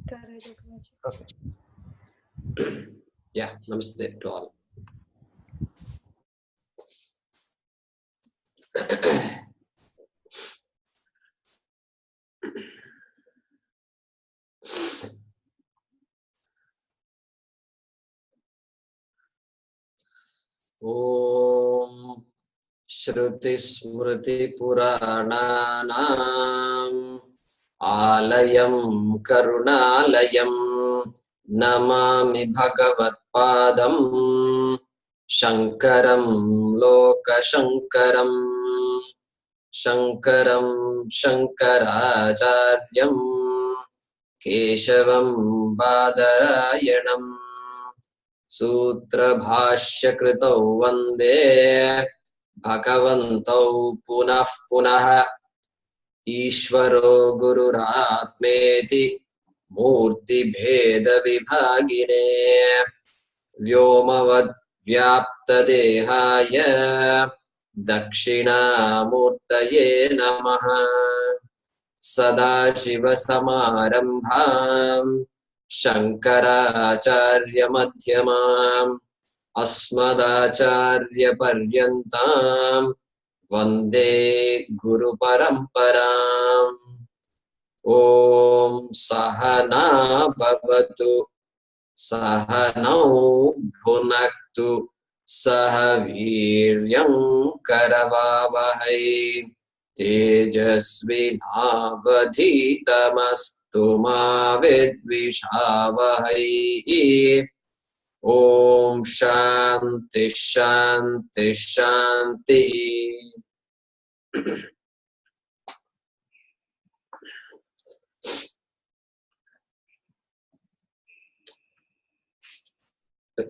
Okay. Yeah, namaste to all. Om Shruti Smriti Purananam Alayam Karunalayam Namami Bhagavatpadam Shankaram Lokashankaram Shankaram Shankaracharyam Keshavam Badarayanam सूत्रभाष्यकृतौ वन्दे भगवन्तौ पुनः पुनः ईश्वरो गुरुरात्मेति मूर्तिभेदविभागिने व्योमवद्व्याप्तदेहाय दक्षिणामूर्तये नमः सदाशिवसमारम्भाम् शंकराचार्यमध्यमाम् अस्मदाचार्यपर्यन्ताम् वन्दे गुरुपरम्पराम्। ॐ सहना भवतु सहनौ भुनक्तु सह वीर्यं करवावहै तेजस्विनावधीतमस्तु मा विद्विषावहै। ॐ शान्ति शान्ति शान्ति।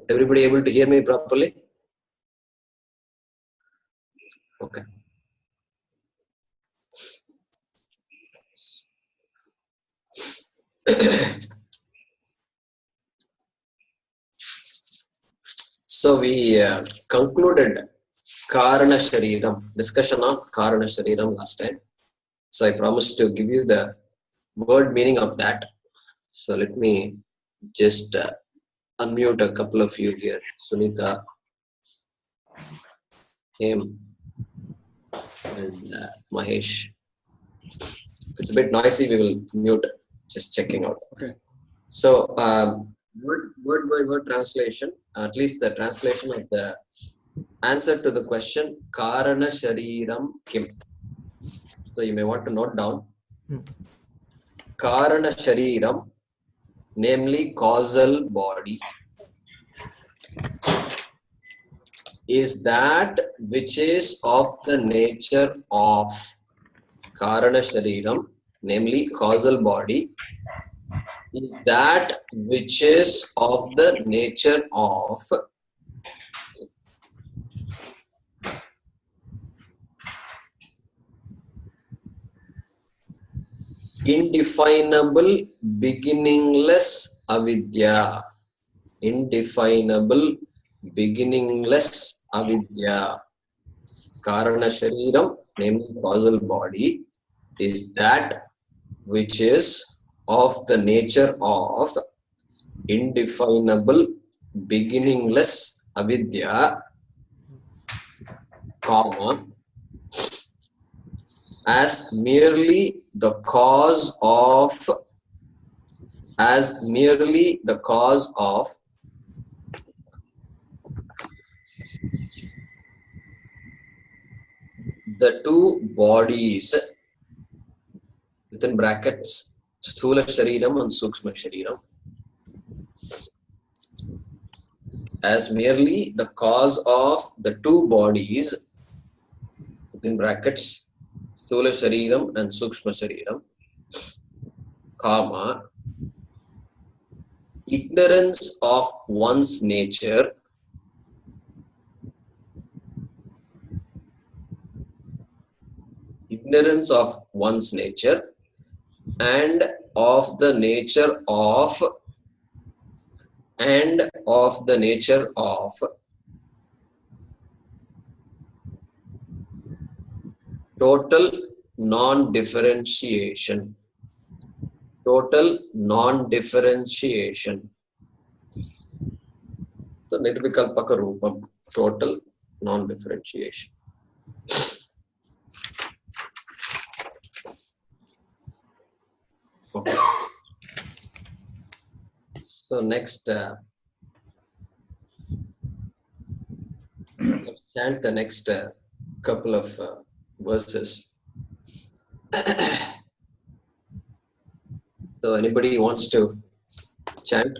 Everybody able to hear me properly? Okay. So we concluded Karana Shariram, discussion on Karana Shariram last time. So I promised to give you the word meaning of that. So let me just unmute a couple of you here. Sunita, him, and Mahesh. It's a bit noisy, we will mute. Just checking out. Okay. So word by word translation, at least the translation of the answer to the question Karana Shariram Kim. So you may want to note down. Karana Shariram, namely causal body, is that which is of the nature of Karana Shariram, namely causal body, is that which is of the nature of indefinable, beginningless avidya. Indefinable, beginningless avidya. Karana Shariram, namely causal body, is that which is of the nature of indefinable, beginningless avidya, comma, as merely the cause of the two bodies, within brackets, Sthula Shariram and Sukshma Shariram, as merely the cause of the two bodies, within brackets, Sthula Shariram and Sukshma Shariram, comma, ignorance of one's nature, ignorance of one's nature and of the nature of total non-differentiation. total non-differentiation. So nirvikalpaka roopam, total non-differentiation. Okay. So next, let's chant the next couple of verses. So anybody wants to chant?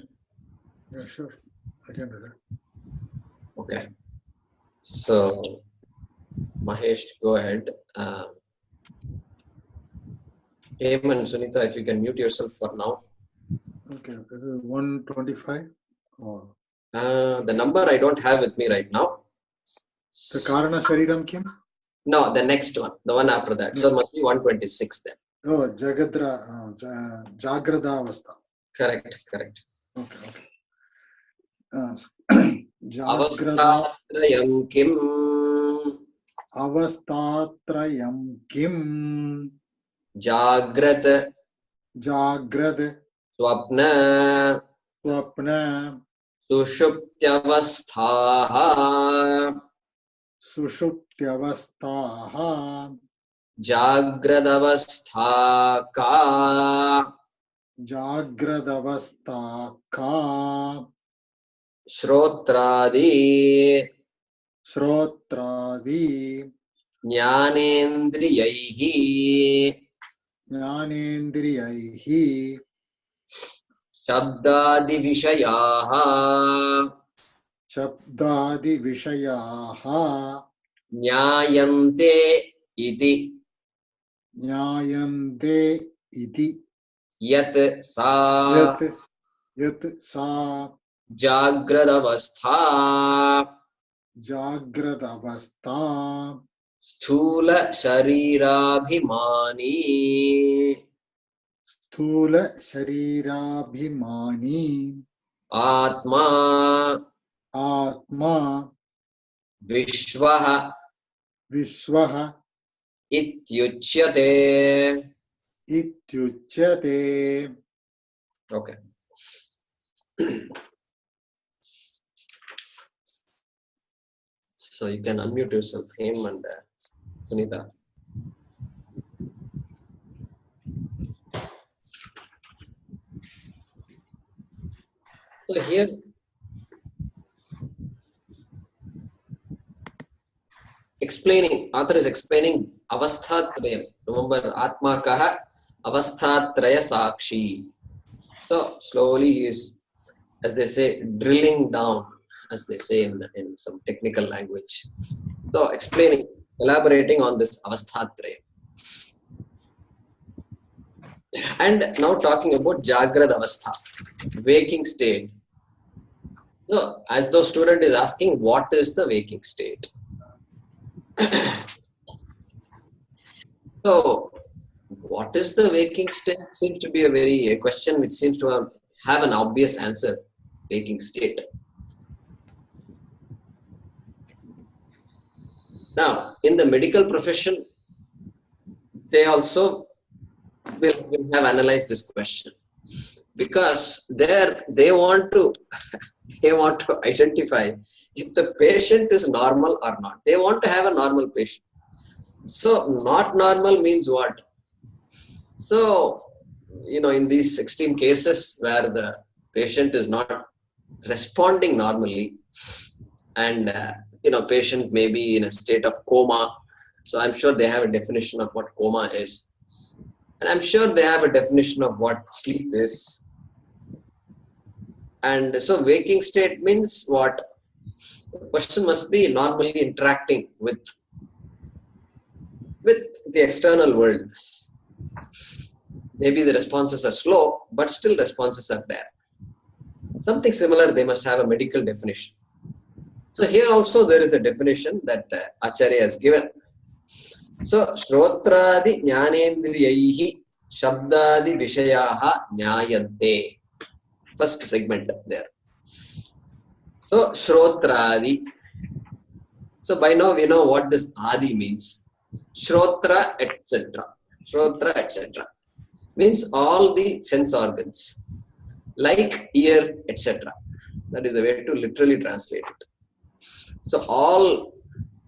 Yeah, sure. I can do that. Okay. So Mahesh, go ahead. Heyman, Sunita, if you can mute yourself for now. Okay, this is 125. Oh. The number I don't have with me right now. The Karana Shariram Kim? No, the next one, the one after that. So it must be 126 then. Oh, Jagadra, Jagrada Avastha. Correct, correct. Okay, okay. Avasthatrayam kim. Avasthatrayam Kim. Jagrat. Jagrad. Swapna. Swapna. Sushuptyavasthaha. Sushuptyavasthaha. Jagradavastha ka. Jagradavastha ka. Shrotradi. Shrotradi. Jnanendriyaihi. Jnanendriyaihi. Shabdadi vishayaha. Shabdadi vishayaha. Nyayante iti. Nyayante iti. Yat sa. Yat sa. Jagradavastha. Jagradavastha. Sthula sharirabhimani. Sthula sharirabhimani. Atma. Atma. Vishwaha. Vishwaha. Ityuchyate. Ityuchyate. Okay. So you can unmute yourself, him and Sunita. So here, author is explaining avasthatrayam. Remember, Atma kaha avasthatraya sakshi. So slowly he is, as they say, drilling down, as they say in some technical language. So elaborating on this avasthatrayam. And now talking about Jagrad Avastha, waking state. So, as the student is asking, what is the waking state? So, what is the waking state? Seems to be a question which seems to have an obvious answer. Waking state. Now, in the medical profession, they also will have analyzed this question, because they want to identify if the patient is normal or not. They want to have a normal patient. So not normal means what? So, in these extreme cases where the patient is not responding normally, and patient may be in a state of coma. So I'm sure they have a definition of what coma is. And I'm sure they have a definition of what sleep is. And so waking state means what? The person must be normally interacting with the external world. Maybe the responses are slow, but still responses are there. Something similar, they must have a medical definition. So here also there is a definition that Acharya has given. So, Shrotradi Jnanendriyaihi Shabdadi Vishayaha Nyayante. First segment there. So, Shrotradi. So, by now we know what this Adi means. Shrotra, etc. Shrotra, etc. means all the sense organs like ear, etc. That is a way to literally translate it. So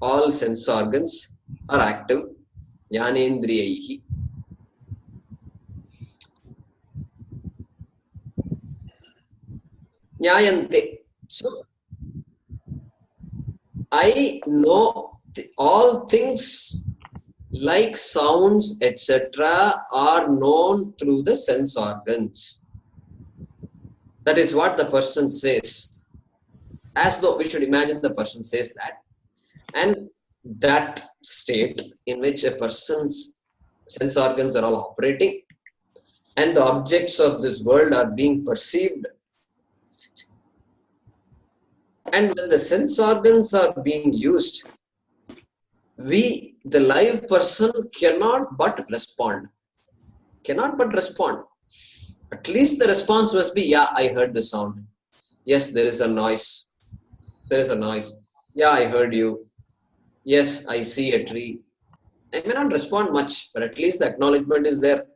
all sense organs are active. Jnanendriyaihi. Jnayante. So I know all things like sounds, etc. are known through the sense organs. That is what the person says. As though we should imagine the person says that. And that state in which a person's sense organs are all operating and the objects of this world are being perceived. And when the sense organs are being used, the live person cannot but respond. Cannot but respond. At least the response must be, yeah, I heard the sound. Yes, there is a noise. There is a noise. Yeah, I heard you. Yes, I see a tree. I may not respond much, but at least the acknowledgement is there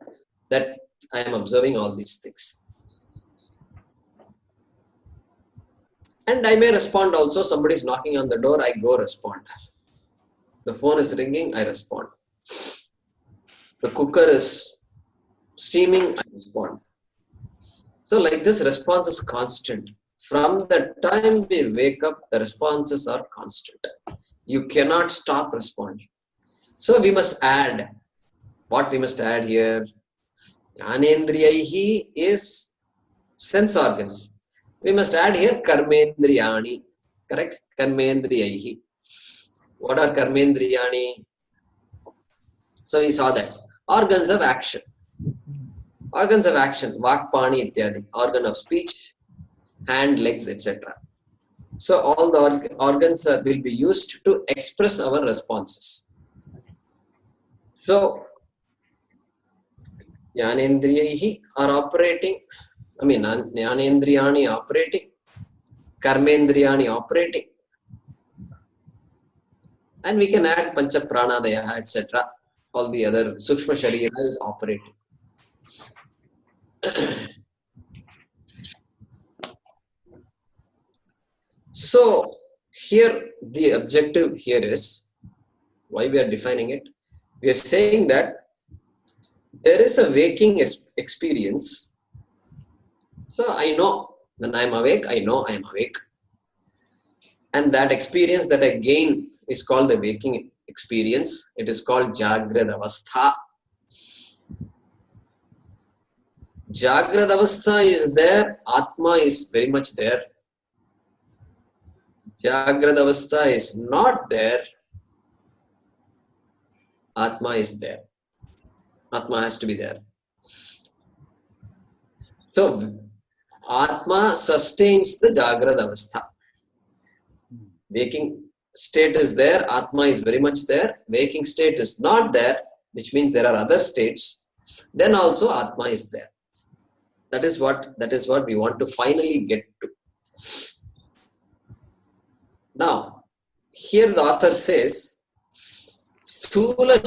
that I am observing all these things. And I may respond also. Somebody is knocking on the door, I go respond. The phone is ringing, I respond. The cooker is steaming, I respond. So like this, response is constant. From the time we wake up, the responses are constant. You cannot stop responding. So we must add. What we must add here? Jnanendriyaihi is sense organs. We must add here karmendriyani. Correct? Karmendriyaihi. What are karmendriyani? So we saw that. Organs of action. Organs of action. Vak, pani, ityadi. Organ of speech, hand, legs, etc. So all the organs will be used to express our responses. So Jnanendriyaihi are operating. I mean, Jnanendriyani operating. Karmendriyani operating. And we can add Pancha Pranadaya, etc. All the other Sukshma Sharira is operating. So here the objective here is why we are defining it. We are saying that there is a waking experience. So I know when I am awake, I know I am awake. And that experience that I gain is called the waking experience. It is called Jagrad Avastha. Jagrad Avastha is there. Atma is very much there. Jagrad Avastha is not there. Atma is there. Atma has to be there. So Atma sustains the Jagrad Avastha. Waking state is there. Atma is very much there. Waking state is not there, which means there are other states. Then also Atma is there. That is what we want to finally get to. Now, here the author says, Sthula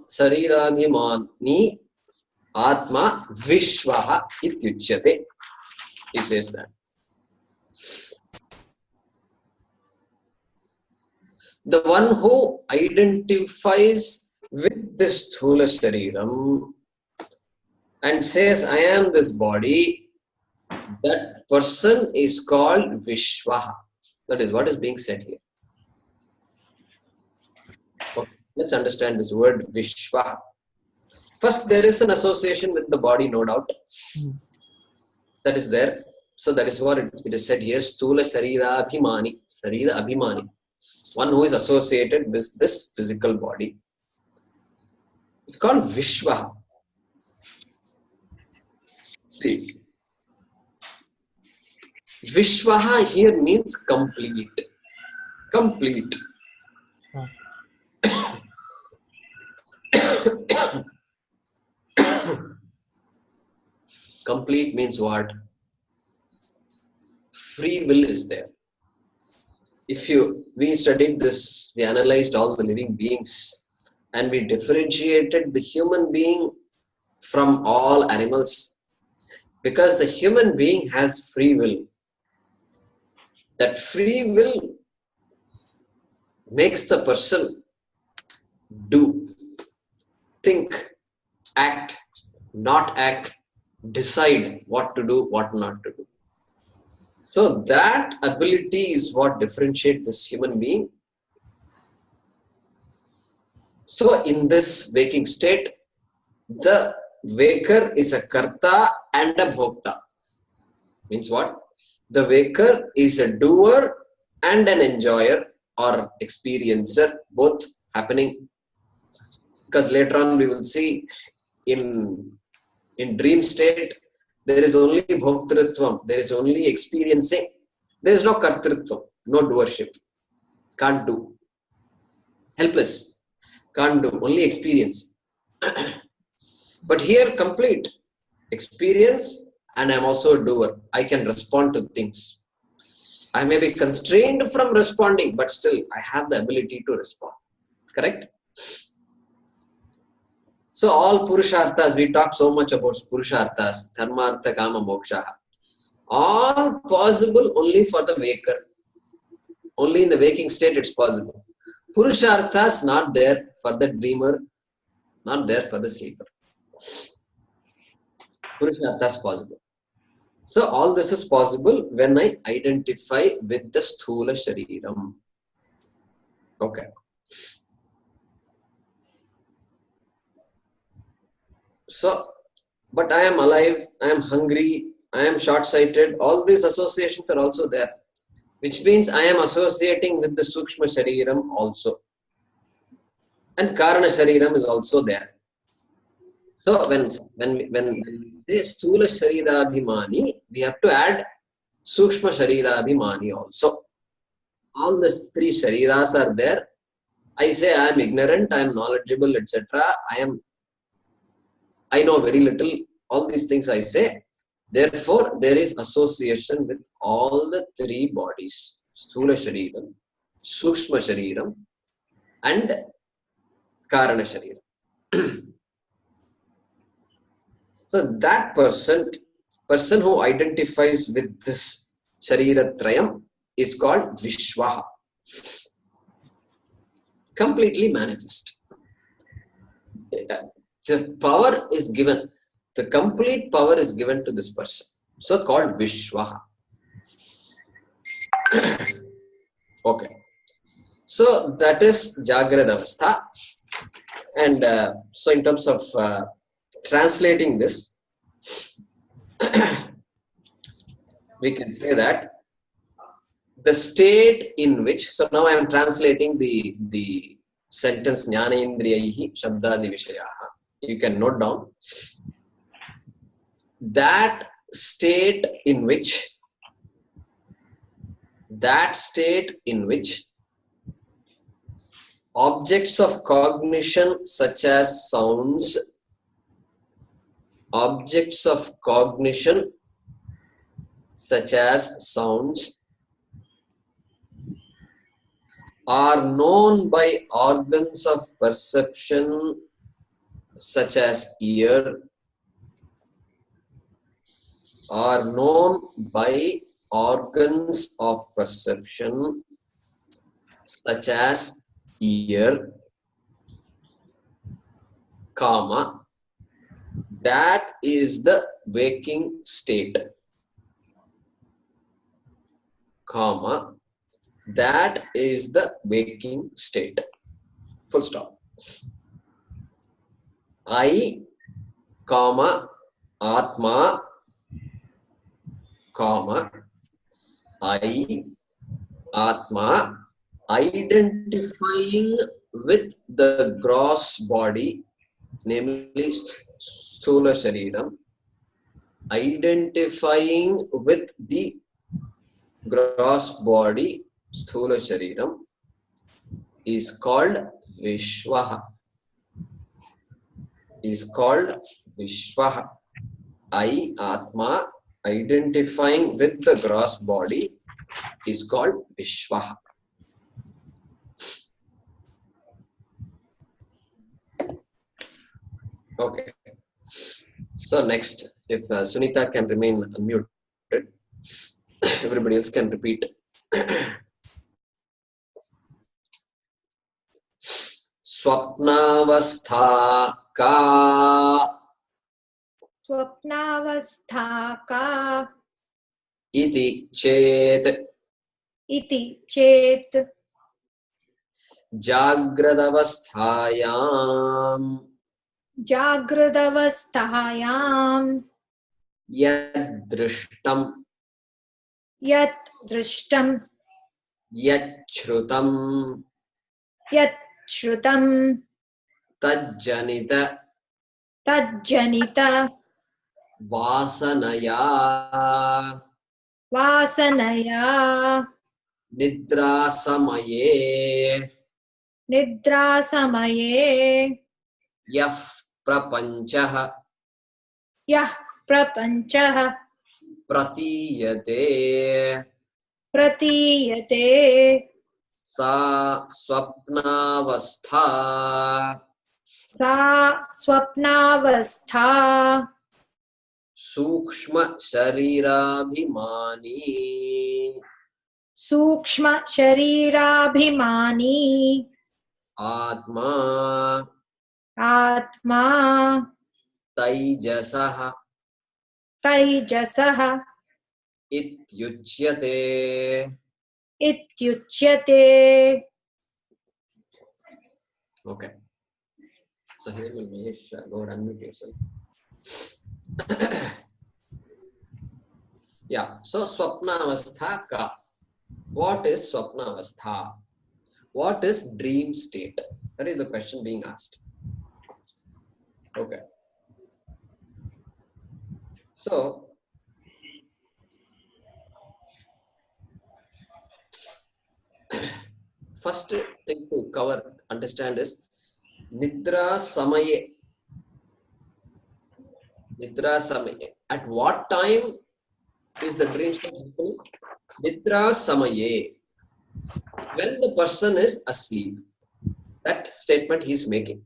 Sharirabhimani Atma Vishwaha Ityuchyate. He says that. The one who identifies with the Sthula Shariram and says, I am this body, that person is called Vishwaha. That is what is being said here. Okay, let's understand this word Vishwaha. First, there is an association with the body, no doubt. That is there. So that is what it is said here. Stula Sarira Abhimani. Sarira Abhimani. One who is associated with this physical body. It's called Vishwaha. See, Vishwaha here means complete. Complete. Complete means what? Free will is there. We studied this, we analyzed all the living beings and we differentiated the human being from all animals, because the human being has free will. That free will makes the person do, think, act, not act, decide what to do, what not to do. So that ability is what differentiates this human being. So in this waking state, the waker is a karta and a bhokta. Means what? The waker is a doer and an enjoyer or experiencer, both happening. Because later on we will see in dream state, there is only bhoktritvam, there is only experiencing. There is no kartritvam, no doership. Can't do. Helpless. Can't do. Only experience. But here complete experience, and I'm also a doer. I can respond to things. I may be constrained from responding, but still I have the ability to respond. Correct? So all purusharthas, we talk so much about purusharthas, dharma, artha, kama, moksha. All possible only for the waker. Only in the waking state it's possible. Purusharthas not there for the dreamer, not there for the sleeper. Purusharthas possible. So all this is possible when I identify with the sthula shariram. Okay. So, but I am alive, I am hungry, I am short-sighted. All these associations are also there, which means I am associating with the sukshma shariram also. And karana shariram is also there. So when we say sthula sharirabhimani, we have to add sukshma sharirabhimani also. All the three shariras are there. I say I am ignorant, I am knowledgeable, etc. I know very little. All these things I say. Therefore, there is association with all the three bodies: sthula shariram, sukshma shariram, and karana shariram. So that person who identifies with this shariratrayam is called Vishwaha. Completely manifest. The power is given. The complete power is given to this person. So called Vishwaha. Okay. So that is Jagrada Avastha. And so in terms of translating this, we can say that the state in which, so now I am translating the sentence Jnanendriyahi Shabdadi Vishayaha. You can note down that state in which objects of cognition such as sounds, are known by organs of perception such as ear, are known by organs of perception such as ear, comma, that is the waking state, comma, that is the waking state. Full stop. I, comma, Atma, comma, I, Atma, identifying with the gross body, namely Sthula Shariram, identifying with the gross body, Sthula Shariram, is called Vishwaha. I, Atma, identifying with the gross body is called Vishwaha. Okay. So next, if Sunita can remain unmuted, everybody else can repeat. Swapnavastha ka स्वप्नावस्था का iti chet इति चेत् jagradavasthayam जागृदवस्थायां yadrishtam यत् दृष्टं yachrutam यत् श्रुतं tajjanita तज्जनित vasanaya वासनया nidrasamaye निद्रासमये yaf prapanchah यः प्रपञ्चः pratiyate प्रतीयते sa swapnavastha सा स्वप्नावस्था सूक्ष्म शरीराभिमानी सूक्ष्म शरीराभिमानी आत्मा आत्मा तैजसः तैजसः इत्युच्यते. इत्युच्यते. Okay. So here will Mahesh go and unmute yourself. Yeah. So Swapna Avastha ka. What is Swapna Avastha? What is dream state? That is the question being asked. Okay. So first thing to understand is Nidra Samaye. Nidra Samaye. At what time is the dream state happening? Nidra Samaye. When the person is asleep. That statement he is making.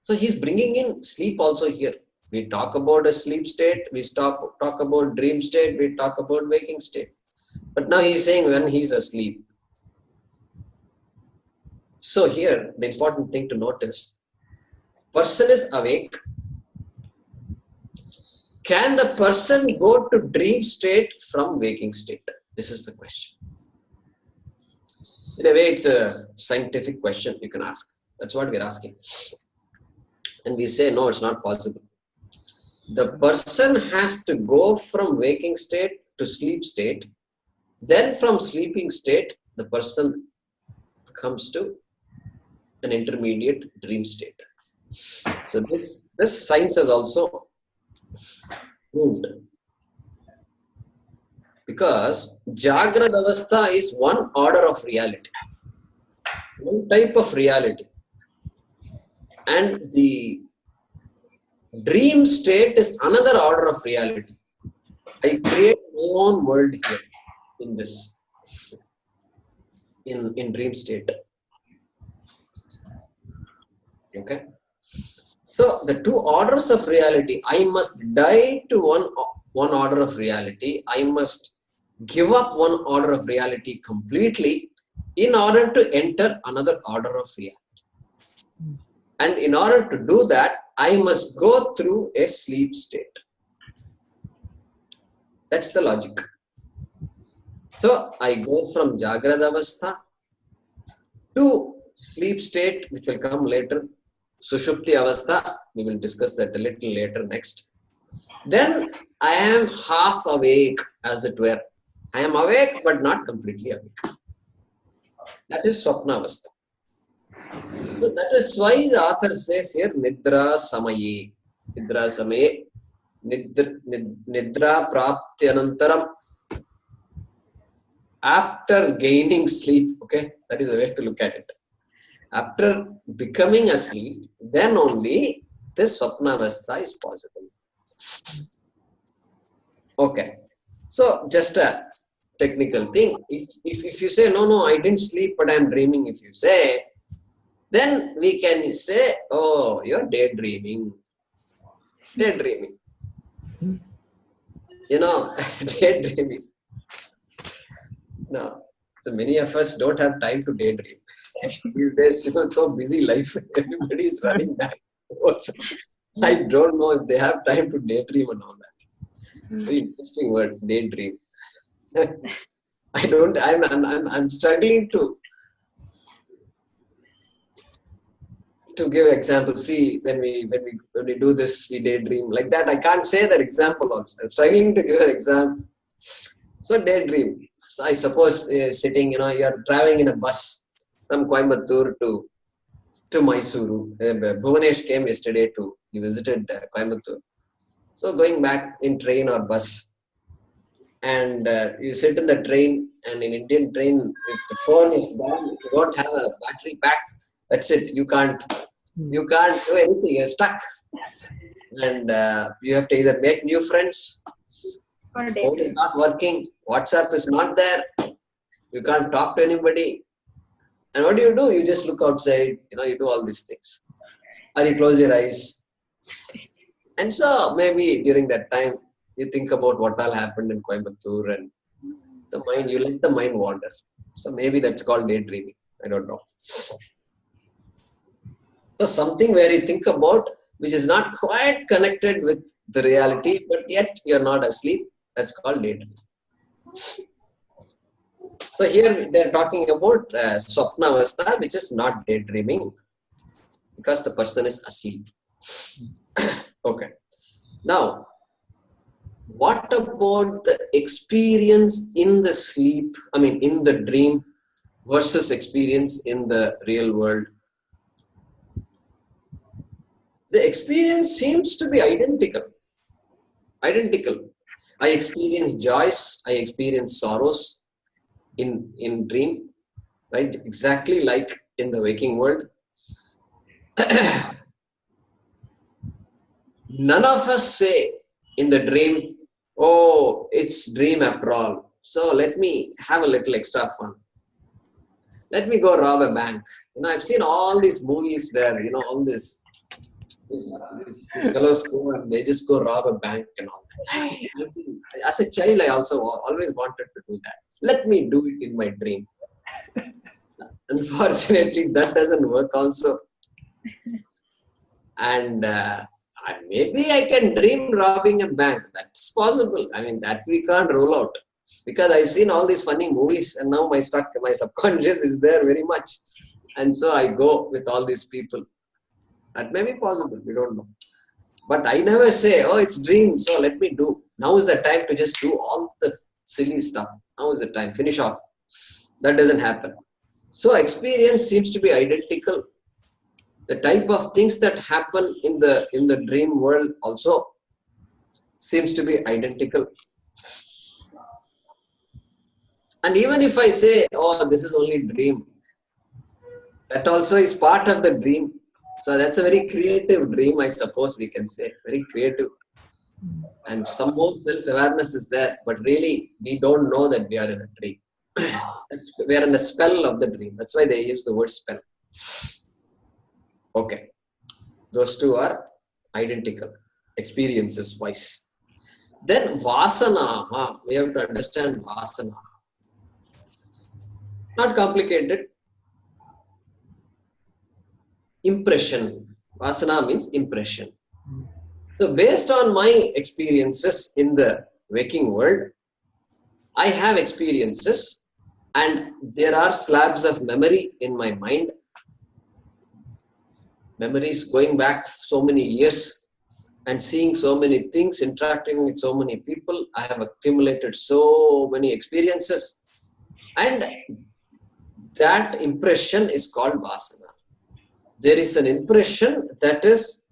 So he's bringing in sleep also here. We talk about a sleep state, we talk about dream state, we talk about waking state. But now he's saying when he's asleep. So here, the important thing to notice, person is awake. Can the person go to dream state from waking state? This is the question. In a way, it's a scientific question you can ask. That's what we're asking. And we say, no, it's not possible. The person has to go from waking state to sleep state. Then from sleeping state, the person comes to an intermediate dream state. So this science has also proved. Because Jagrad Avastha is one order of reality. One type of reality. And the dream state is another order of reality. I create my own world here in this, in dream state. Okay. So the two orders of reality, I must die to one order of reality. I must give up one order of reality completely in order to enter another order of reality. And in order to do that, I must go through a sleep state. That's the logic. So I go from Jagrad Avastha to sleep state, which will come later. Sushupti Avastha, we will discuss that a little later next. Then I am half awake, as it were. I am awake, but not completely awake. That is Swapna Avastha. So that is why the author says here, Nidra Samaye. Nidra Samaye. Nidra Praptyanantaram. After gaining sleep, okay? That is the way to look at it. After becoming asleep, then only this Swapna Avastha is possible. Okay. So just a technical thing. If you say, no, I didn't sleep, but I'm dreaming, if you say, then we can say, oh, you're daydreaming. Daydreaming. Daydreaming. No. So many of us don't have time to daydream. These days, so busy life. Everybody is running back. I don't know if they have time to daydream and all that. Very interesting word, daydream. I don't. I'm struggling to give example. See, when we do this, we daydream like that. I can't say that example also. I'm struggling to give an example. So daydream. So I suppose sitting, you're traveling in a bus from Coimbatore to Mysuru. Bhuvanesh came yesterday he visited Coimbatore. So going back in train or bus, and you sit in the train, and in Indian train, if the phone is down, you don't have a battery pack, that's it. You can't do anything. You're stuck, and you have to either make new friends. Phone is not working. WhatsApp is not there. You can't talk to anybody. And what do? You just look outside. You do all these things. Or you close your eyes. And so maybe during that time, you think about what all happened in Coimbatore, and you let the mind wander. So maybe that's called daydreaming. I don't know. So something where you think about, which is not quite connected with the reality, but yet you're not asleep. That's called daydreaming. So here they're talking about Swapnavastha, which is not daydreaming, because the person is asleep. Okay. Now, what about the experience in the sleep, in the dream versus experience in the real world? The experience seems to be identical. I experience joys, I experience sorrows in dream, right? Exactly like in the waking world. None of us say in the dream, oh, it's dream after all, so let me have a little extra fun. Let me go rob a bank. I've seen all these movies where, all these fellows go and they just go rob a bank and all that. As a child, I also always wanted to do that. Let me do it in my dream. Unfortunately, that doesn't work also. And maybe I can dream robbing a bank. That's possible. That we can't rule out. Because I've seen all these funny movies, and now my subconscious is there very much. And so I go with all these people. That may be possible. We don't know. But I never say, oh, it's dream, so let me do. Now is the time to just do all the silly stuff. Now is the time. Finish off. That doesn't happen. So experience seems to be identical. The type of things that happen in the dream world also seems to be identical. And even if I say, oh, this is only dream, that also is part of the dream. So that's a very creative dream, I suppose we can say. Very creative. And some more self-awareness is there, but really we don't know that we are in a dream. We are in a spell of the dream. That's why they use the word spell. Okay. Those two are identical, experiences wise. Then vasana. We have to understand vasana. Not complicated. Impression. Vasana means impression. So based on my experiences in the waking world, I have experiences, and there are slabs of memory in my mind. Memories going back so many years and seeing so many things, interacting with so many people. I have accumulated so many experiences, and that impression is called vasana. There is an impression that is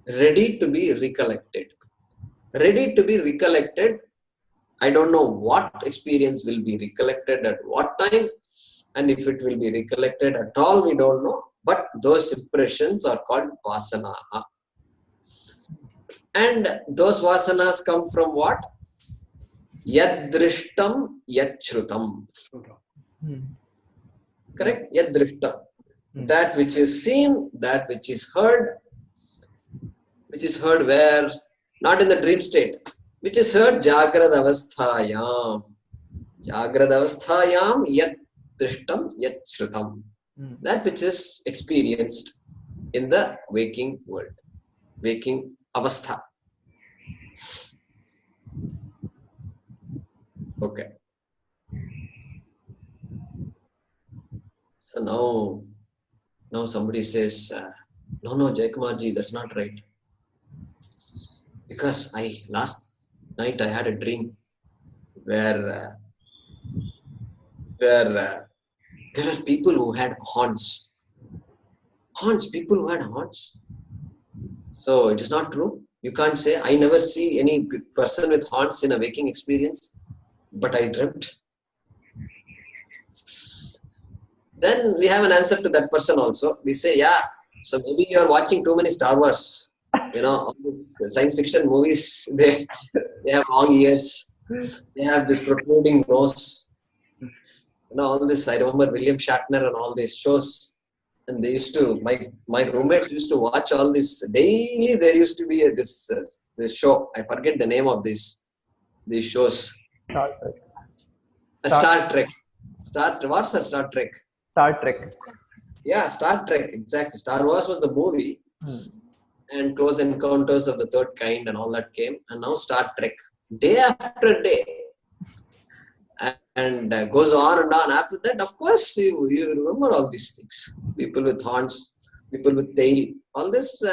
ready to be recollected. Ready to be recollected. I don't know what experience will be recollected at what time, and if it will be recollected at all, we don't know. But those impressions are called vasana. And those vasanas come from what? Yad drishtam, yad shrutam. Correct? Yad drishtam. That which is seen, that which is heard where? Not in the dream state. Which is heard Jagrad Avasthayam. Jagrad Avasthayam Yat Drishtam Yat Shrutam. That which is experienced in the waking world. Waking Avastha. Okay. So now somebody says, no, Jaykumarji, that's not right. Because last night I had a dream where there are people who had horns. People who had horns. So it is not true. You can't say, I never see any person with horns in a waking experience, but I dreamt. Then we have an answer to that person also. We say, yeah, so maybe you are watching too many Star Wars. All these science fiction movies, they have long ears. They have this protruding nose. All this, I remember William Shatner and all these shows. And they used to, my roommates used to watch all this. Daily there used to be this show. I forget the name of these shows. Star Trek. Star Trek. What's a Star Trek? Star Trek. Yeah, Star Trek, exactly. Star Wars was the movie. And Close Encounters of the Third Kind and all that came. And now Star Trek. Day after day. And goes on and on. After that, of course, you remember all these things. People with horns, people with tail. All this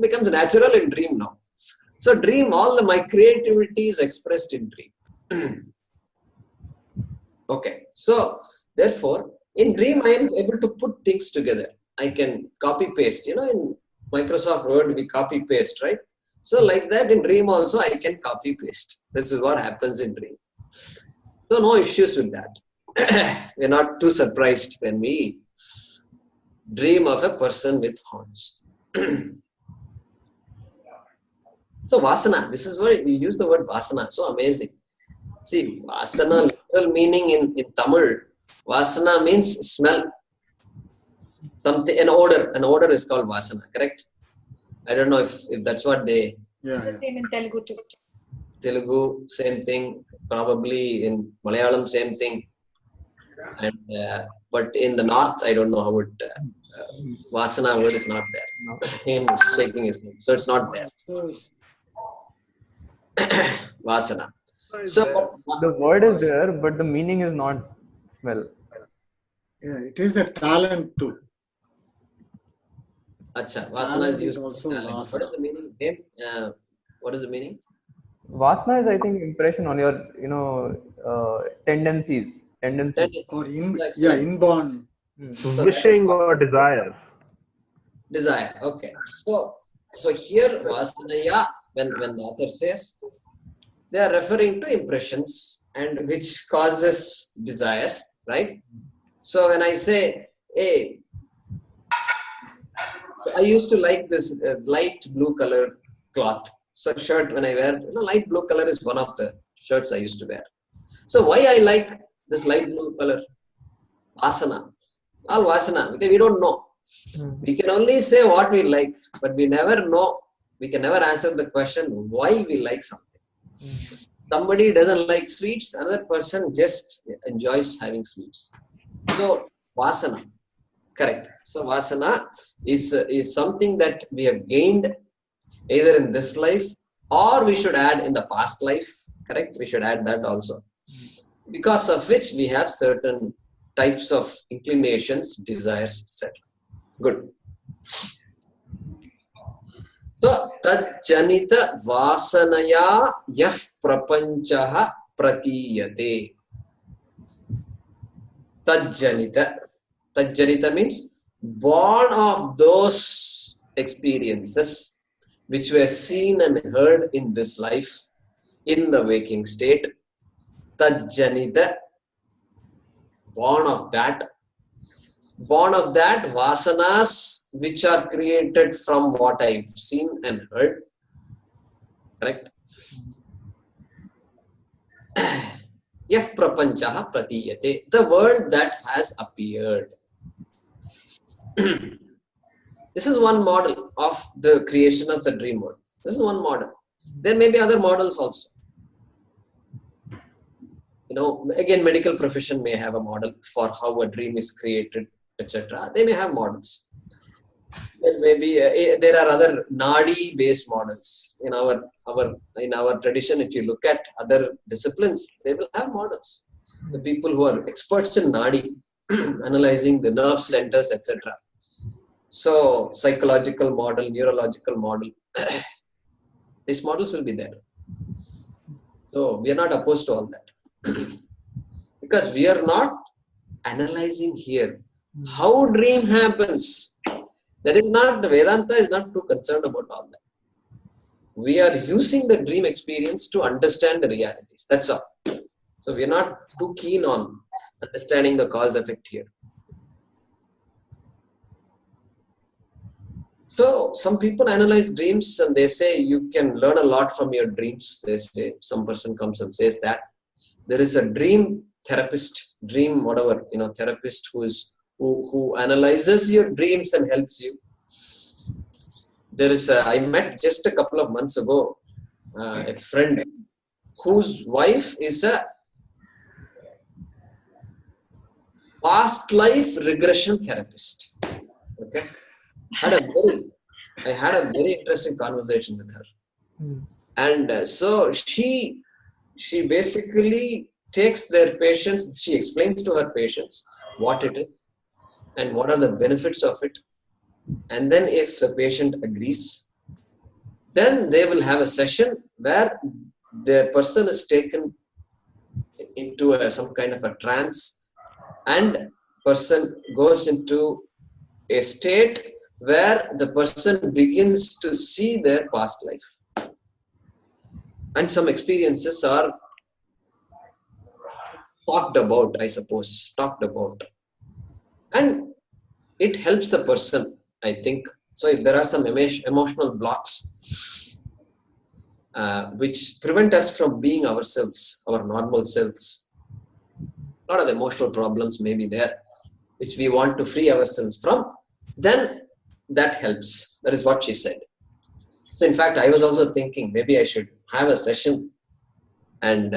becomes natural in dream now. So dream, my creativity is expressed in dream. Okay. So therefore, in dream, I am able to put things together. I can copy paste. In Microsoft Word, we copy paste, right? So like that in dream also, I can copy paste. This is what happens in dream. So no issues with that. We're not too surprised when we dream of a person with horns. So vasana, this is where we use the word vasana. So amazing. See, vasana, literal meaning in Tamil, vasana means smell. Something, an odor. An odor is called vasana, correct? I don't know if that's what they... Yeah. The same in Telugu too. Telugu, same thing. Probably in Malayalam, same thing. And but in the north, I don't know how it... vasana word is not there. Him is shaking his head. So it's not there. Vasana. So the word is there, but the meaning is not smell. Yeah, it is a talent too. Acha, vasana is used also for what is the meaning? What is the meaning? Vasana is, I think, impression on your, tendencies. Or inborn. Wishing or desire. Desire. Okay. So here vasanaya, when the author says, they are referring to impressions and which causes desires, right? So when I say, hey, I used to like this light blue color cloth. So shirt when I wear, light blue color is one of the shirts I used to wear. So why I like this light blue color? Vasana. All vasana, because we don't know. We can only say what we like, but we never know. We can never answer the question why we like something. Somebody doesn't like sweets, another person just enjoys having sweets. So vasana, correct. So vasana is something that we have gained either in this life or we should add in the past life, correct? We should add that also. Because of which we have certain types of inclinations, desires, etc. Good. So, tajjanita vasanaya yaf prapanchaha pratiyate. Tajjanita. Tajjanita means born of those experiences which were seen and heard in this life in the waking state. Tajjanita. Born of that vasanas which are created from what I've seen and heard, correct? Yaf prapanchaha pratiyate, the world that has appeared. This is one model of the creation of the dream world. This is one model. There may be other models also. Again, medical profession may have a model for how a dream is created, etc. They may have models. Then maybe there are other nadi-based models in our tradition. If you look at other disciplines, they will have models. The people who are experts in nadi, analyzing the nerve centers, etc. So psychological model, neurological model, these models will be there. So we are not opposed to all that. Because we are not analyzing here how dream happens. That is not, Vedanta is not too concerned about all that. We are using the dream experience to understand the realities. That's all. So we are not too keen on understanding the cause effect here. So some people analyze dreams and they say you can learn a lot from your dreams. They say, some person comes and says that there is a dream therapist, therapist who analyzes your dreams and helps you. I met just a couple of months ago a friend whose wife is a past life regression therapist. Okay, I had a very interesting conversation with her, and so she basically takes their patients. She explains to her patients what it is and what are the benefits of it. And then if the patient agrees, then they will have a session where the person is taken into some kind of a trance, and person goes into a state where the person begins to see their past life. And some experiences are talked about. And it helps the person, I think. So if there are some emotional blocks which prevent us from being ourselves, our normal selves, a lot of emotional problems may be there, which we want to free ourselves from, then that helps. That is what she said. So in fact, I was also thinking maybe I should have a session, and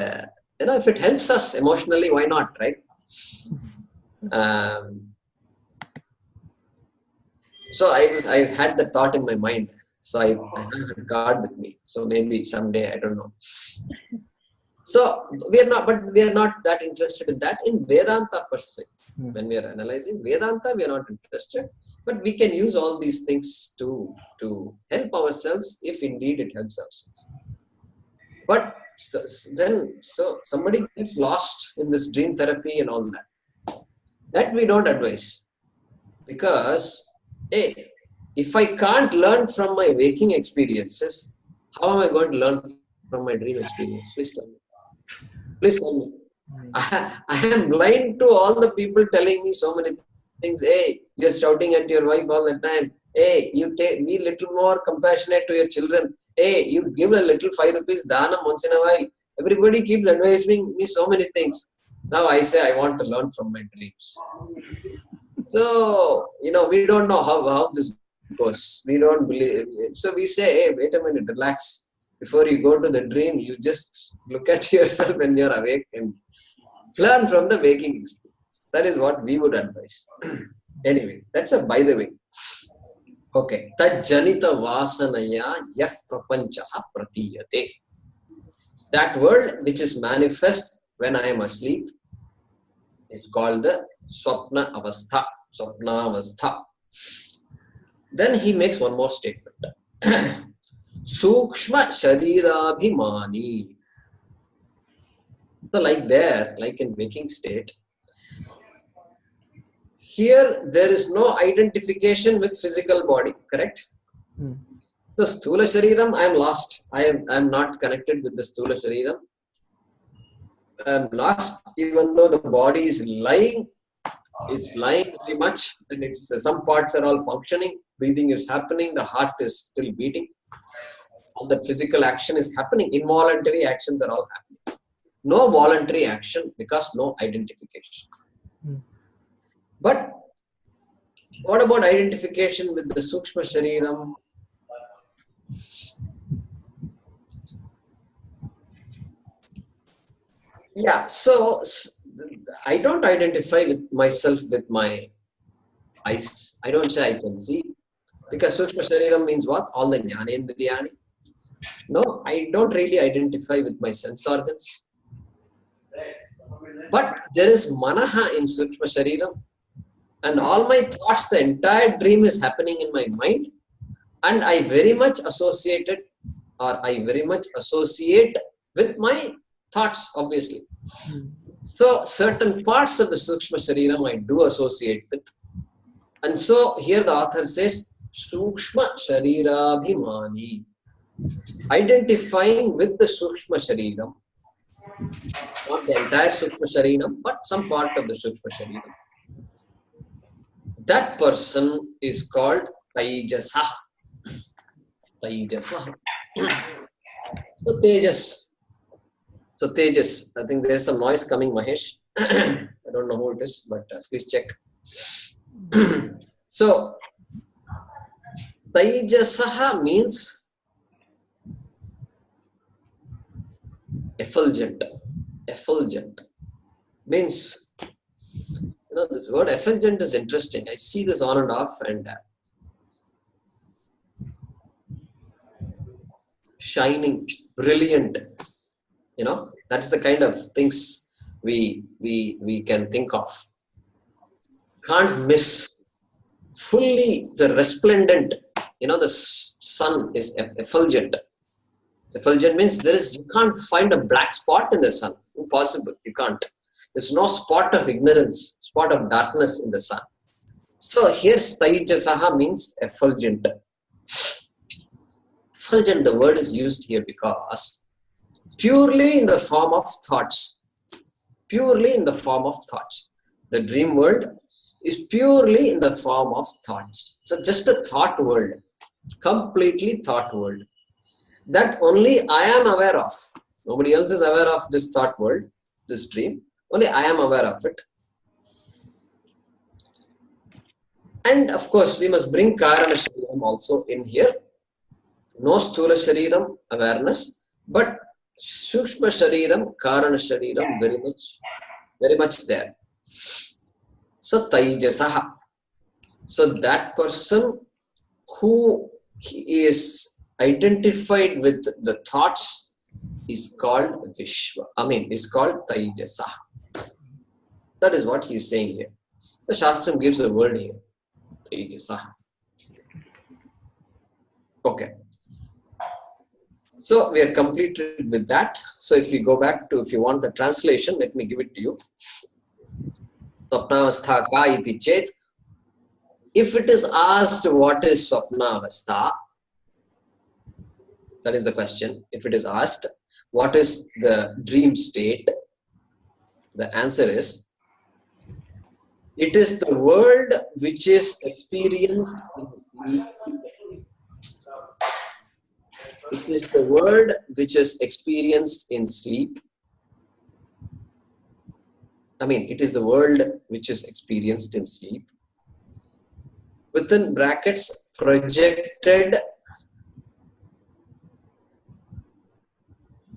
if it helps us emotionally, why not, right? So I had the thought in my mind. So I have a card with me. So maybe someday, I don't know. So we are not that interested in that in Vedanta per se. When we are analyzing Vedanta, we are not interested. But we can use all these things to help ourselves if indeed it helps ourselves. But so somebody gets lost in this dream therapy and all that. That we don't advise. Because if I can't learn from my waking experiences, how am I going to learn from my dream experience? Please tell me. Please tell me. I am blind to all the people telling me so many things. You're shouting at your wife all the time. You be little more compassionate to your children. You give a little 5 rupees dhanam once in a while. Everybody keeps advising me so many things. Now I say I want to learn from my dreams. So, we don't know how this goes. We don't believe. So we say, wait a minute, relax. Before you go to the dream, you just look at yourself when you're awake and learn from the waking experience. That is what we would advise. Anyway, that's a by the way. Okay. Tajjanita vasanaya yah prapanchaha pratiyate. That world which is manifest when I am asleep is called the swapna avastha. Then he makes one more statement. Sukshma sharirabhimani. So like in waking state, here there is no identification with physical body, correct? The sthula shariram, I am lost. I am not connected with the sthula shariram. I am lost, even though the body is lying. It's lying very much, and some parts are all functioning. Breathing is happening. The heart is still beating. All that physical action is happening. Involuntary actions are all happening. No voluntary action because no identification. But What about identification with the Sukshma Shariram? Yeah, so I don't identify with myself with my eyes. I don't say I can see. Because Sukshma Shariram means what? All the Jnanendriyani. No, I don't really identify with my sense organs. But there is Manaha in Sukshma Shariram. And all my thoughts, the entire dream is happening in my mind. And I very much associate with my thoughts, obviously. So certain parts of the Sukshma Shariram I do associate with. And so here the author says, Sukshma Sharirabhimani. Identifying with the Sukshma Shariram. Not the entire Sukshma Shariram, but some part of the Sukshma Shariram. That person is called Taijasa. Taijasa. So Tejas. So Tejas. I think there's some noise coming, Mahesh. I don't know who it is, but please check. So Taijasaha means effulgent. Effulgent means, this word effulgent is interesting. I see this on and off, and shining, brilliant. That's the kind of things we can think of. Can't miss. Fully the resplendent. The sun is effulgent. Effulgent means you can't find a black spot in the sun. Impossible. You can't. There's no spot of ignorance, spot of darkness in the sun. So here Taijasaha means effulgent. Effulgent, the word is used here because purely in the form of thoughts. Purely in the form of thoughts. The dream world is purely in the form of thoughts. So just a thought world. Completely thought world. That only I am aware of. Nobody else is aware of this thought world, this dream. Only I am aware of it. And of course, we must bring Karana Shariram also in here. No Sthula Shariram awareness, but Sukshma Shariram, Karana Shariram, very much there. So Taijasaha. So that person who is identified with the thoughts is called Vishwa. Is called Taijasaha. That is what he is saying here. The Shastram gives a word here. Taijasaha. Okay. So we are completed with that. So if you go back to, if you want the translation, let me give it to you. Swapnavastha ka iti chet. If it is asked what is Swapnavastha, that is the question. If it is asked what is the dream state, the answer is, it is the world which is experienced in sleep. It is the world which is experienced in sleep. It is the world which is experienced in sleep. Within brackets, projected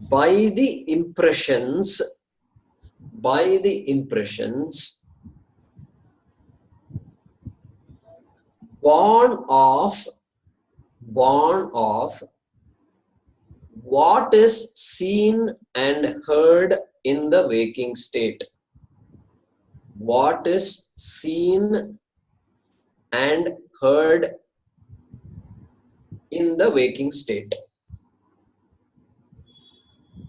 by the impressions born of what is seen and heard in the waking state. What is seen and heard in the waking state.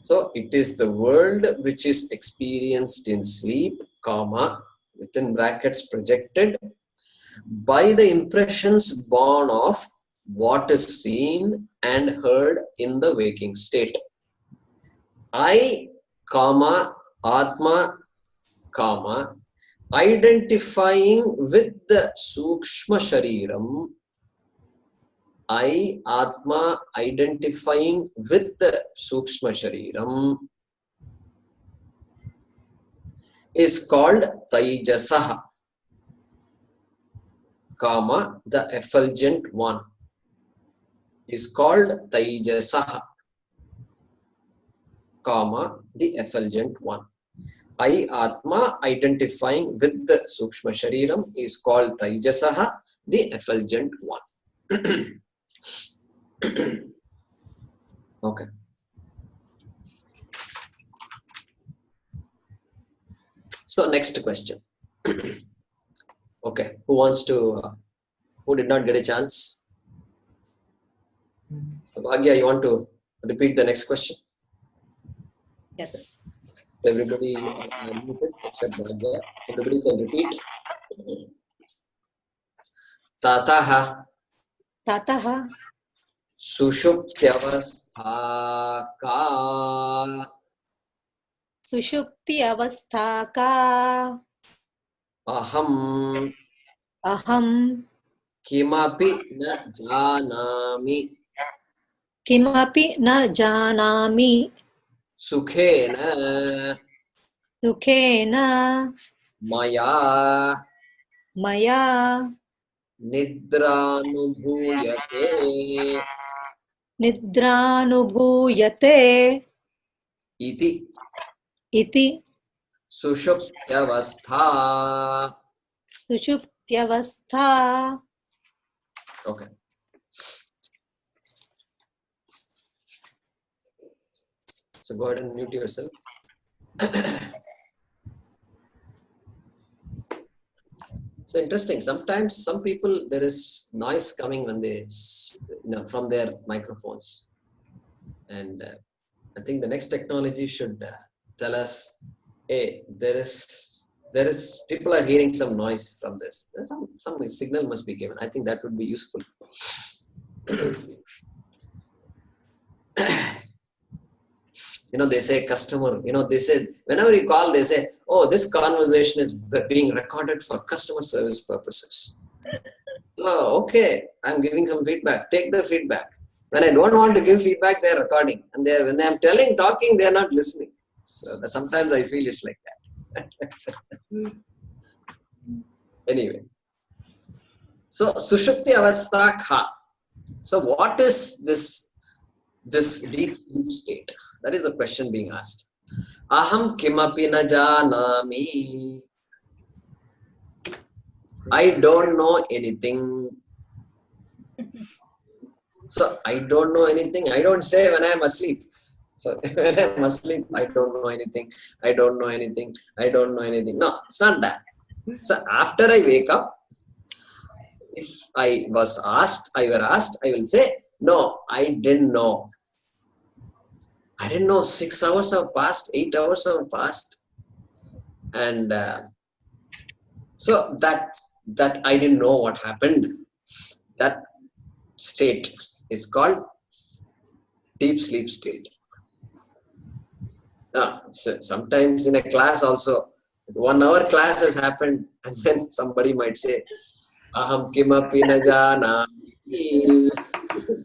So it is the world which is experienced in sleep, within brackets projected, by the impressions born of what is seen and heard in the waking state. I, Atma, identifying with the Sukshma Shariram. I, Atma, identifying with the Sukshma Shariram is called Taijasaha. comma, the effulgent one, is called Taijasaha, comma, the effulgent one. I Atma, identifying with the Sukshma Shariram, is called Taijasaha, the effulgent one. Okay. So next question. Okay, who wants to, who did not get a chance? Bhagya, you want to repeat the next question? Yes. Everybody muted except Bhagya. Everybody can repeat. Tataha Tataha sushuptyavastha ka sushupti avastha ka aham aham kimapi na janami kimapi na janami sukhena sukhena maya maya nidranubhuyate nidranubhuyate iti iti sushuptyavastha. sushuptyavastha. Okay. So go ahead and mute yourself. So interesting. Sometimes some people, there is noise coming when they, from their microphones, and I think the next technology should tell us, hey, there is people are hearing some noise from this. There's some signal must be given. I think that would be useful. They say customer, they say, whenever you call, they say, oh, this conversation is being recorded for customer service purposes. Oh, okay, I'm giving some feedback. Take the feedback. When I don't want to give feedback, they're recording. And when I'm talking, they're not listening. So sometimes I feel it's like that. Anyway. So, Sushupti Avastha Kha. So what is this deep sleep state? That is the question being asked. Aham kimapi na janami. I don't know anything. So I don't know anything. I don't say when I'm asleep. So when I'm asleep, I don't know anything. I don't know anything. I don't know anything. No, it's not that. So after I wake up, if I were asked, I will say, no, I didn't know. I didn't know. 6 hours have passed, 8 hours have passed. And so that I didn't know what happened. That state is called deep sleep state. So sometimes in a class also, 1 hour class has happened, and then somebody might say, Aham kimapi na janami.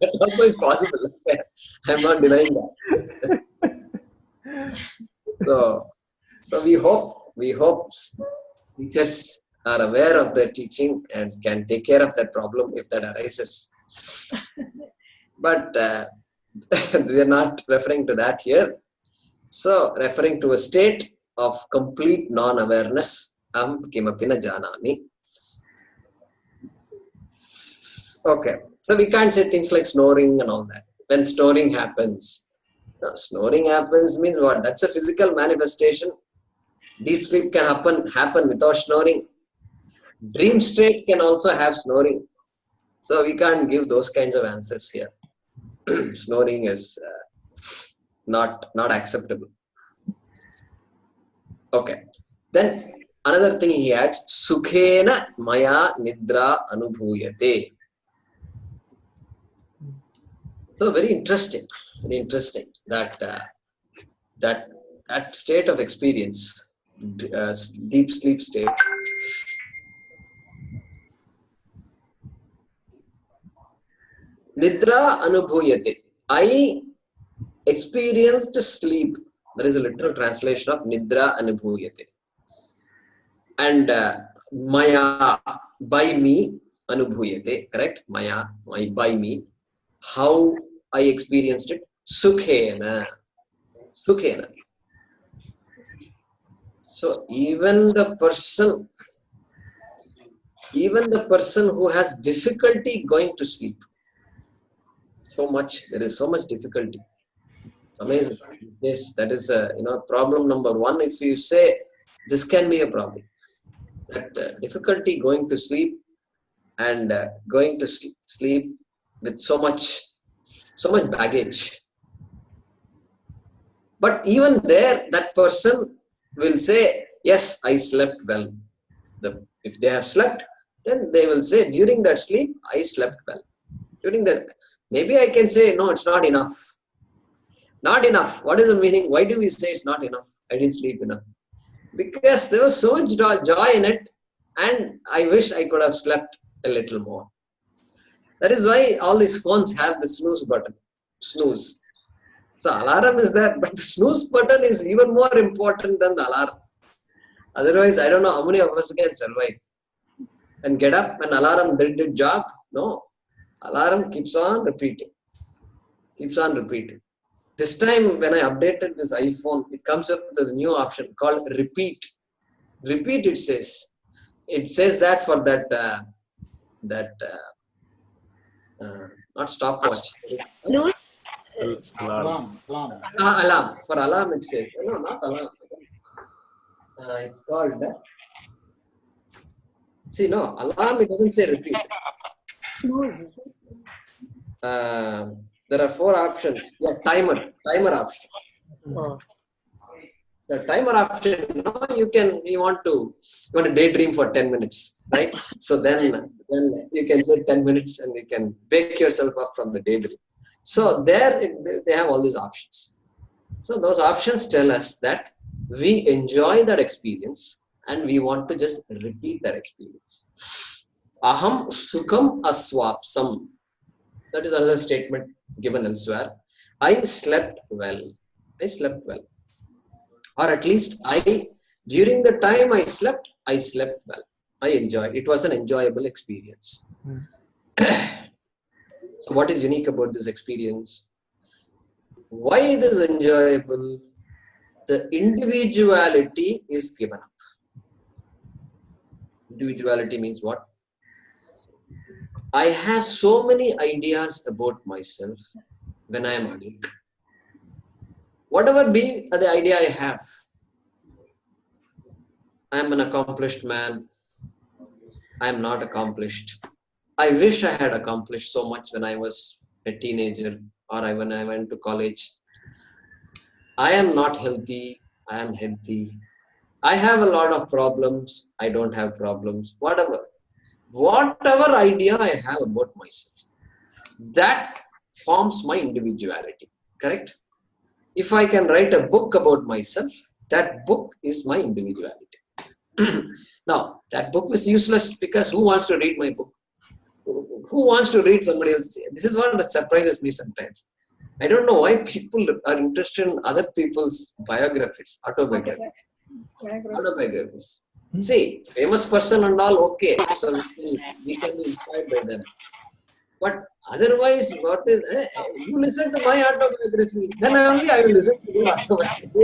That also is possible. I'm not denying that. So we hope teachers are aware of their teaching and can take care of that problem if that arises. But we are not referring to that here. So referring to a state of complete non-awareness, aham kimapi na janami. Okay, so we can't say things like snoring and all that. When snoring happens, means what? That's a physical manifestation. Deep sleep can happen without snoring. Dream state can also have snoring. So we can't give those kinds of answers here. Snoring is not acceptable. Okay. Then another thing he adds, Sukhena maya nidra anubhuyate. So very interesting that that state of experience, deep sleep state, nidra anubhuyate. I experienced sleep. That is a literal translation of nidra anubhuyate. And maya, by me, Anubhuyate, correct? Maya, by me. How I experienced it? Sukhena. Sukhena. So even the person who has difficulty going to sleep, there is so much difficulty. It's amazing. Yes, that is problem number one. If you say this can be a problem, that difficulty going to sleep and going to sleep with so much baggage. But even there, that person will say, yes, I slept well. If they have slept, then they will say, during that sleep, I slept well. During that, maybe I can say, no, it's not enough. Not enough. What is the meaning? Why do we say it's not enough? I didn't sleep enough. Because there was so much joy in it, and I wish I could have slept a little more. That is why all these phones have the snooze button. Snooze. So alarm is there, but the snooze button is even more important than the alarm. Otherwise, I don't know how many of us can survive. And get up and alarm did the job. No. Alarm keeps on repeating. Keeps on repeating. This time when I updated this iPhone, it comes up with a new option called repeat. Repeat, it says. It says that for that, not stopwatch. Snooze. Alarm. Alarm. For alarm, it says. No, not alarm. It's called. See, no, alarm, it doesn't say repeat. Snooze. There are 4 options. Yeah, timer option. Oh. The timer option, you want to daydream for 10 minutes, right? So then you can say 10 minutes and you can wake yourself up from the daydream. So there they have all these options. So those options tell us that we enjoy that experience and we want to just repeat that experience. Aham sukham aswapsam. That is another statement given elsewhere. I slept well. I slept well. Or at least during the time I slept well. I enjoyed. It was an enjoyable experience. So what is unique about this experience? Why it is enjoyable? The individuality is given up. Individuality means what? I have so many ideas about myself when I am awake. Whatever be the idea I have, I am an accomplished man. I am not accomplished. I wish I had accomplished so much when I was a teenager or when I went to college. I am not healthy. I am healthy. I have a lot of problems. I don't have problems. Whatever idea I have about myself, that forms my individuality. Correct? If I can write a book about myself, that book is my individuality. Now, that book is useless because who wants to read my book? Who wants to read somebody else? This is what surprises me sometimes. I don't know why people are interested in other people's biographies, autobiographies. See, famous person and all, okay, so we can be inspired by them. But otherwise, you listen to my autobiography, then only I will listen to your autobiography.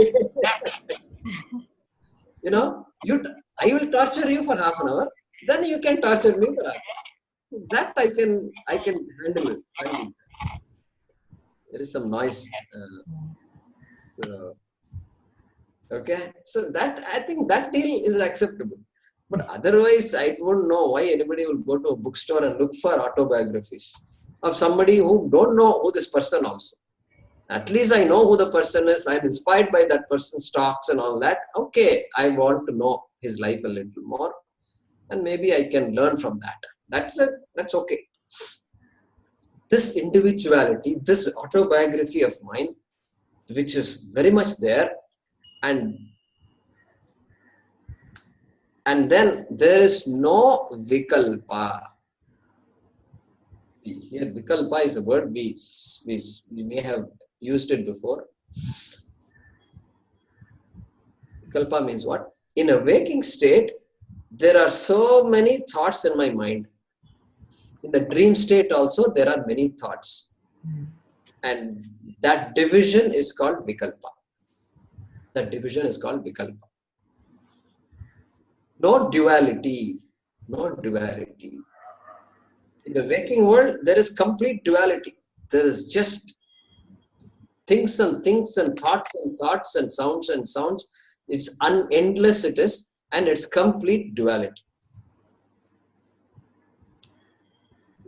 I will torture you for half an hour, then you can torture me for half an hour. That I can handle it. There is some noise. Okay, so that I think that deal is acceptable. But otherwise, I don't know why anybody will go to a bookstore and look for autobiographies of somebody who don't know who this person also. At least I know who the person is. I'm inspired by that person's talks and all that. Okay, I want to know his life a little more, and maybe I can learn from that. That's it. That's okay. This individuality, this autobiography of mine, which is very much there, and then there is no vikalpa. Here, vikalpa is a word we may have used it before. Vikalpa means what? In a waking state, there are so many thoughts in my mind. In the dream state also, there are many thoughts. And that division is called vikalpa. That division is called vikalpa. No duality. No duality. In the waking world, there is complete duality. There is just things and things and thoughts and sounds and sounds. It's endless, it is, and it's complete duality.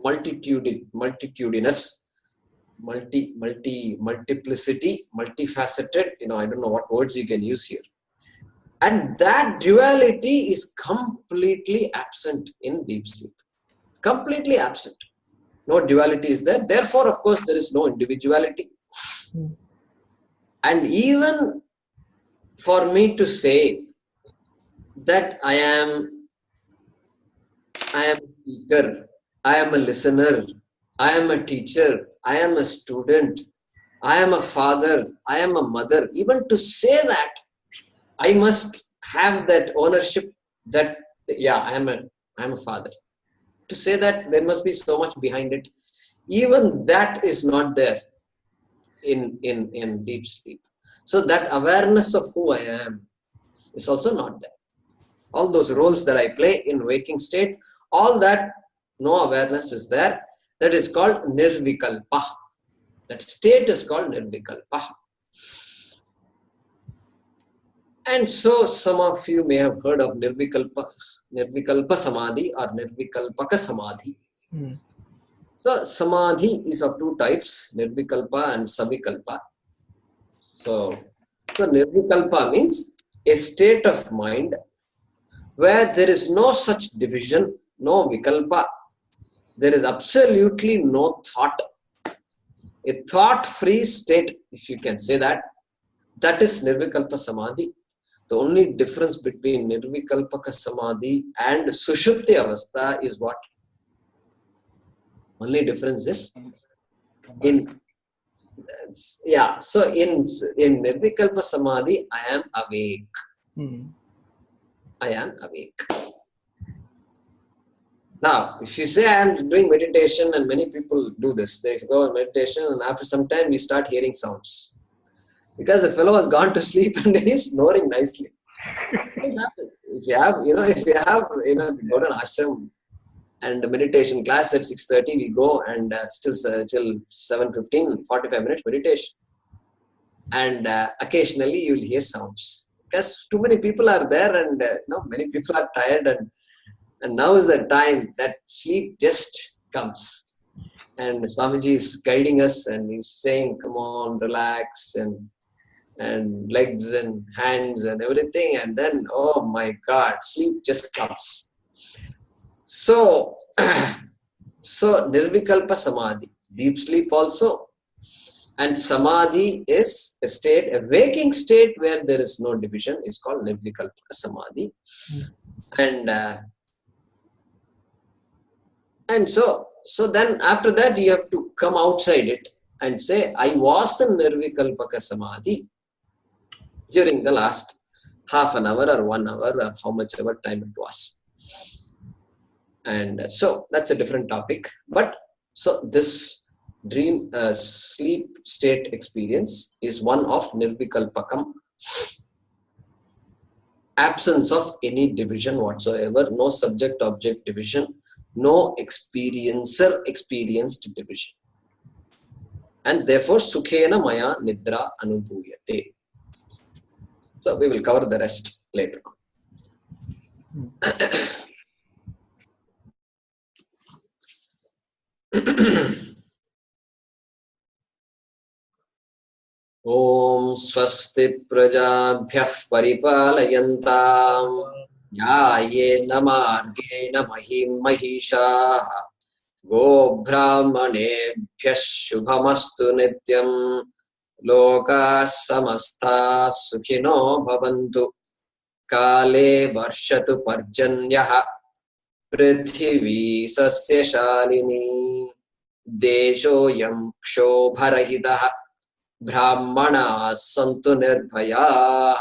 Multitudinous, multiplicity, multifaceted, I don't know what words you can use here. And that duality is completely absent in deep sleep. Completely absent. No duality is there. Therefore, of course, there is no individuality. And even for me to say that I am a speaker, I am a listener, I am a teacher, I am a student, I am a father, I am a mother. Even to say that, I must have that ownership that, yeah, I am a father. To say that, there must be so much behind it. Even that is not there in deep sleep. So that awareness of who I am is also not there. All those roles that I play in waking state, all that, no awareness is there. That is called nirvikalpa. That state is called nirvikalpa. And so some of you may have heard of nirvikalpa samadhi or nirvikalpaka samadhi. So samadhi is of two types, nirvikalpa and savikalpa. So nirvikalpa means a state of mind where there is no such division, no vikalpa. There is absolutely no thought. A thought-free state, if you can say that, that is nirvikalpa samadhi. The only difference between nirvikalpaka samadhi and sushupti avastha is what? Only difference is so in nirvikalpa samadhi, I am awake. I am awake. Now, if you say I am doing meditation, and many people do this, they go on meditation and after some time we start hearing sounds. Because the fellow has gone to sleep and he is snoring nicely. It happens. If you go to an ashram and a meditation class at 6:30, we go and till 7:15, 45 minutes meditation. And occasionally you will hear sounds. Because too many people are there and many people are tired and now is the time that sleep just comes. And Swamiji is guiding us and he's saying, come on, relax, and legs and hands and everything. And then, oh my God, sleep just comes. So nirvikalpa samadhi, deep sleep also. And samadhi is a state, a waking state where there is no division, is called nirvikalpa samadhi. And so then after that you have to come outside it and say, I was in nirvikalpaka samadhi during the last half an hour or 1 hour or how much ever time it was. And so that's a different topic. But so this dream sleep state experience is one of nirvikalpakam. Absence of any division whatsoever, no subject-object division, no experienced division. And therefore, sukhena maya nidra anubhuyate. So we will cover the rest later. Om swasti prajabhyah paripalayantam yayena margena mahim mahishaah go brahmanebhyah shubhamastu nityam loka samastha sukhino bhavantu kale varshatu parjanyah prithvi sasya shalini desho yam kshobarahitah brahmana santu nirbhayah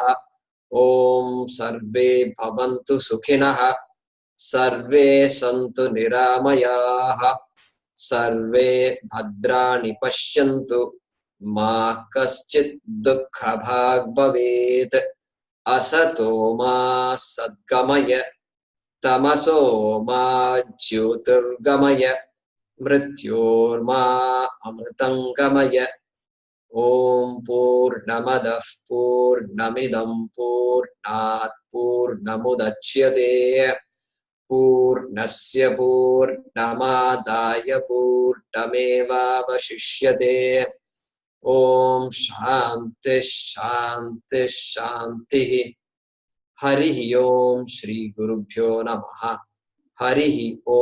om sarve bhavantu sukhinah सर्वे सन्तु निरामयाः सर्वे भद्राणि पश्यन्तु मा कश्चित् दुःखभाग् भवेत् असतो मा सद्गमय तमसो मा ज्योतिर्गमय मृत्योर्मा अमृतङ्गमय ॐ पूर्णमदः पूर्णमिदं पूर्णात् पूर्णमुदच्यते पूर्णस्य पूर्णमादाय पूर्णमेवावशिष्यते ॐ शान्तिः शान्तिः शान्तिः हरिः ॐ श्री गुरुभ्यो नमः हरिः ॐ